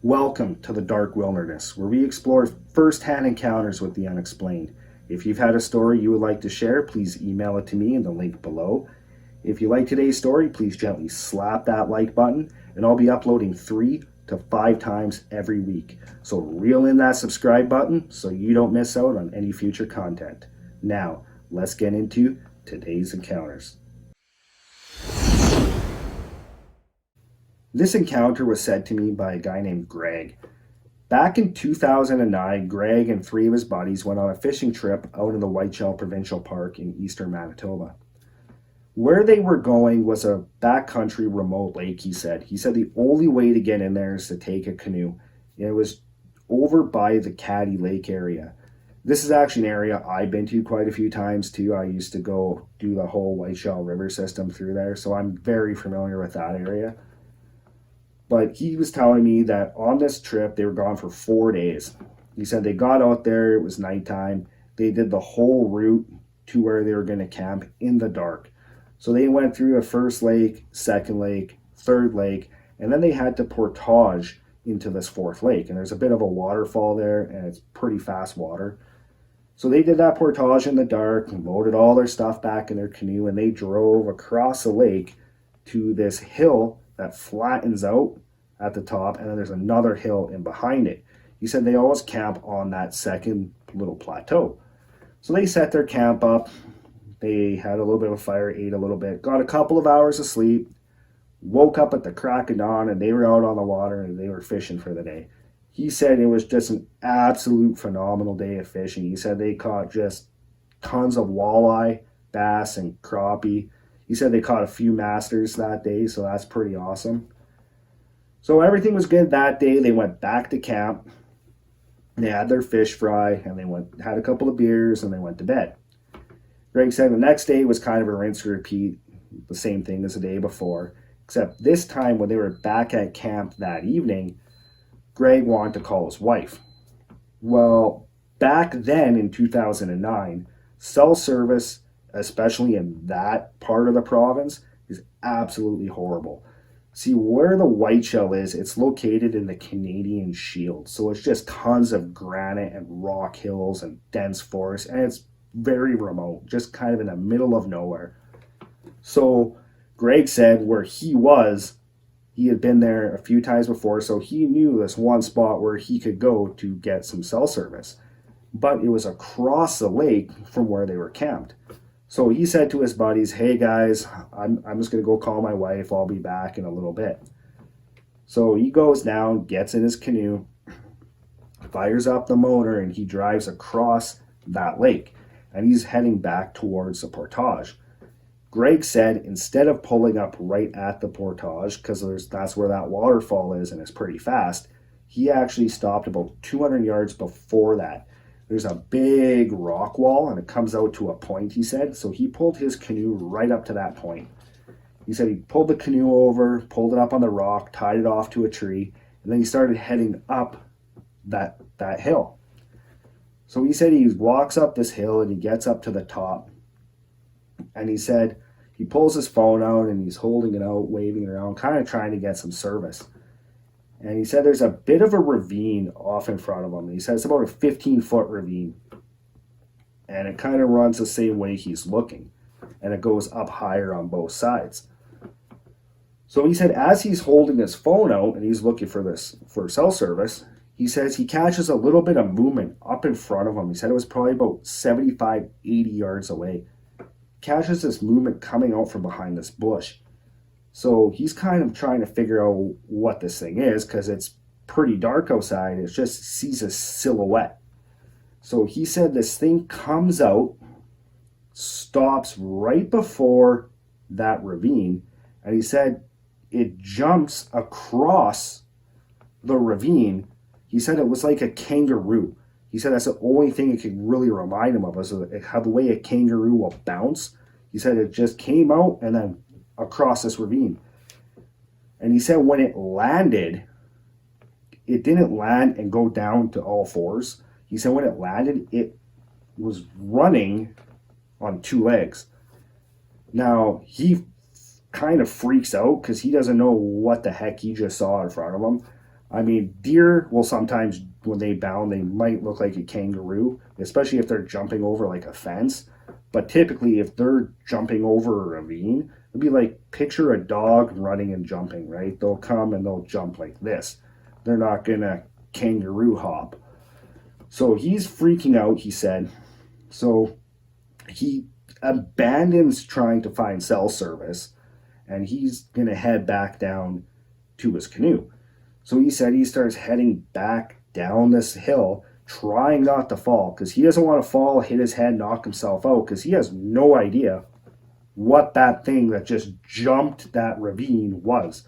Welcome to the Dark Wilderness, where we explore first-hand encounters with the unexplained. If you've had a story you would like to share, please email it to me in the link below. If you like today's story, please gently slap that like button, and I'll be uploading 3 to 5 times every week. So reel in that subscribe button so you don't miss out on any future content. Now, let's get into today's encounters. This encounter was said to me by a guy named Greg. Back in 2009, Greg and 3 of his buddies went on a fishing trip out in the Whiteshell Provincial Park in eastern Manitoba. Where they were going was a backcountry remote lake, he said. He said the only way to get in there is to take a canoe. It was over by the Caddy Lake area. This is actually an area I've been to quite a few times too. I used to go do the whole Whiteshell River system through there, so I'm very familiar with that area. But he was telling me that on this trip, they were gone for 4 days. He said they got out there, it was nighttime. They did the whole route to where they were going to camp in the dark. So they went through a first lake, second lake, third lake, and then they had to portage into this fourth lake. And there's a bit of a waterfall there, and it's pretty fast water. So they did that portage in the dark and loaded all their stuff back in their canoe, and they drove across the lake to this hill that flattens out at the top, and then there's another hill in behind it. He said they always camp on that second little plateau. So they set their camp up. They had a little bit of a fire, ate a little bit, got a couple of hours of sleep, woke up at the crack of dawn, and they were out on the water and they were fishing for the day. He said it was just an absolute phenomenal day of fishing. He said they caught just tons of walleye, bass, and crappie. He said they caught a few masters that day, so that's pretty awesome. So everything was good that day. They went back to camp. They had their fish fry, and they had a couple of beers, and they went to bed. Greg said the next day was kind of a rinse and repeat, the same thing as the day before, except this time when they were back at camp that evening, Greg wanted to call his wife. Well, back then in 2009, cell service, especially in that part of the province, is absolutely horrible. See, where the Whiteshell is, it's located in the Canadian Shield. So it's just tons of granite and rock hills and dense forest, and it's very remote, just kind of in the middle of nowhere. So Greg said where he was, he had been there a few times before, so he knew this one spot where he could go to get some cell service. But it was across the lake from where they were camped. So he said to his buddies, hey guys, I'm just going to go call my wife. I'll be back in a little bit. So he goes down, gets in his canoe, fires up the motor, and he drives across that lake. And he's heading back towards the portage. Greg said instead of pulling up right at the portage, because that's where that waterfall is and it's pretty fast, he actually stopped about 200 yards before that. There's a big rock wall and it comes out to a point, he said. So he pulled his canoe right up to that point. He said he pulled the canoe over, pulled it up on the rock, tied it off to a tree, and then he started heading up that hill. So he said he walks up this hill and he gets up to the top. And he said he pulls his phone out and he's holding it out, waving it around, kind of trying to get some service. And he said there's a bit of a ravine off in front of him. He said it's about a 15-foot ravine. And it kind of runs the same way he's looking. And it goes up higher on both sides. So he said as he's holding his phone out and he's looking for cell service, he says he catches a little bit of movement up in front of him. He said it was probably about 75, 80 yards away. Catches this movement coming out from behind this bush. So he's kind of trying to figure out what this thing is because it's pretty dark outside. It just sees a silhouette. So he said this thing comes out, stops right before that ravine, and he said it jumps across the ravine. He said it was like a kangaroo. He said that's the only thing it could really remind him of was how the way a kangaroo will bounce. He said it just came out and then across this ravine. And he said when it landed, it didn't land and go down to all fours. He said when it landed, it was running on 2 legs. Now, he kind of freaks out because he doesn't know what the heck he just saw in front of him. I mean, deer will sometimes, when they bound, they might look like a kangaroo, especially if they're jumping over like a fence. But typically, if they're jumping over a ravine, it'd be like picture a dog running and jumping, right? They'll come and they'll jump like this. They're not gonna kangaroo hop. So he's freaking out, he said. So he abandons trying to find cell service and he's gonna head back down to his canoe. So he said he starts heading back down this hill, trying not to fall because he doesn't want to fall, hit his head, knock himself out because he has no idea what that thing that just jumped that ravine was.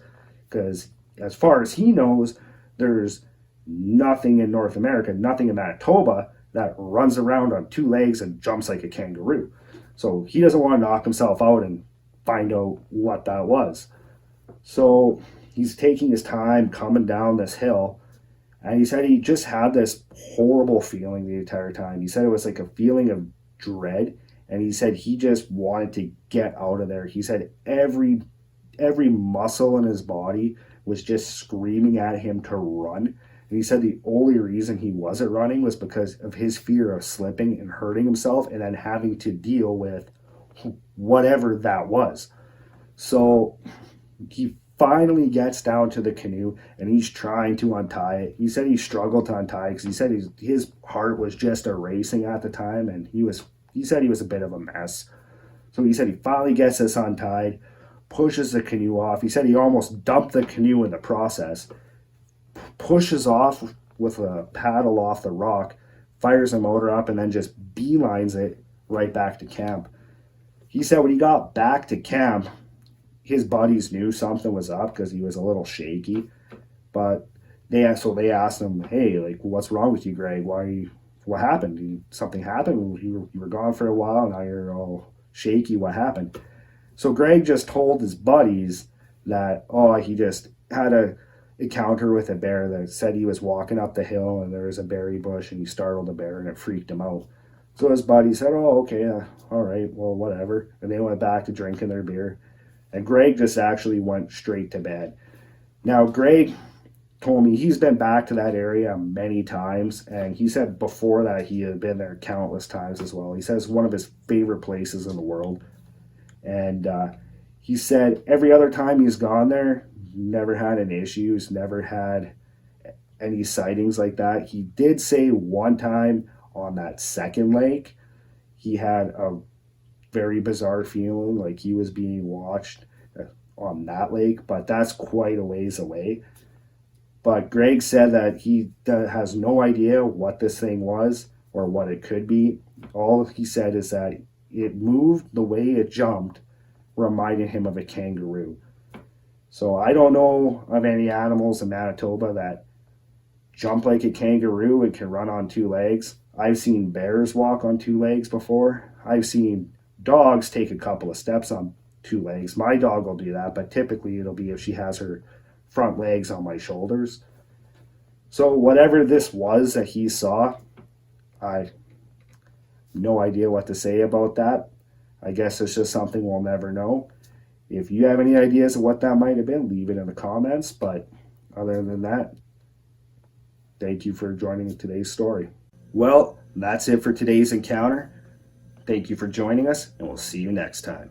Because as far as he knows, there's nothing in North America, nothing in Manitoba that runs around on two legs and jumps like a kangaroo. So he doesn't want to knock himself out and find out what that was. So he's taking his time coming down this hill. And he said he just had this horrible feeling the entire time. He said it was like a feeling of dread. And he said he just wanted to get out of there. He said every muscle in his body was just screaming at him to run. And he said the only reason he wasn't running was because of his fear of slipping and hurting himself and then having to deal with whatever that was. So he finally gets down to the canoe and he's trying to untie it. He said he struggled to untie it because he said his heart was just a racing at the time and he said he was a bit of a mess. So he said he finally gets this untied, pushes the canoe off. He said he almost dumped the canoe in the process, pushes off with a paddle off the rock, fires the motor up, and then just beelines it right back to camp. He said when he got back to camp, his buddies knew something was up because he was a little shaky. But they asked him, "Hey, like, what's wrong with you, Greg? What happened? Something happened? You were gone for a while, now you're all shaky. What happened?" So Greg just told his buddies that, he just had a encounter with a bear that said he was walking up the hill and there was a berry bush and he startled the bear and it freaked him out. So his buddy said, "Oh, okay, all right, well, whatever." And they went back to drinking their beer. And Greg just actually went straight to bed. Now, Greg told me he's been back to that area many times. And he said before that he had been there countless times as well. He says one of his favorite places in the world. And he said every other time he's gone there, never had any issues, never had any sightings like that. He did say one time on that second lake, he had a very bizarre feeling like he was being watched on that lake, but that's quite a ways away. But Greg said that he has no idea what this thing was or what it could be. All he said is that it moved the way it jumped, reminded him of a kangaroo. So I don't know of any animals in Manitoba that jump like a kangaroo and can run on two legs. I've seen bears walk on two legs before. I've seen dogs take a couple of steps on two legs. My dog will do that, but typically it'll be if she has her front legs on my shoulders. So whatever this was that he saw, I no idea what to say about that. I guess it's just something we'll never know. If you have any ideas of what that might have been, leave it in the comments. But other than that, thank you for joining today's story. Well, that's it for today's encounter. Thank you for joining us, and we'll see you next time.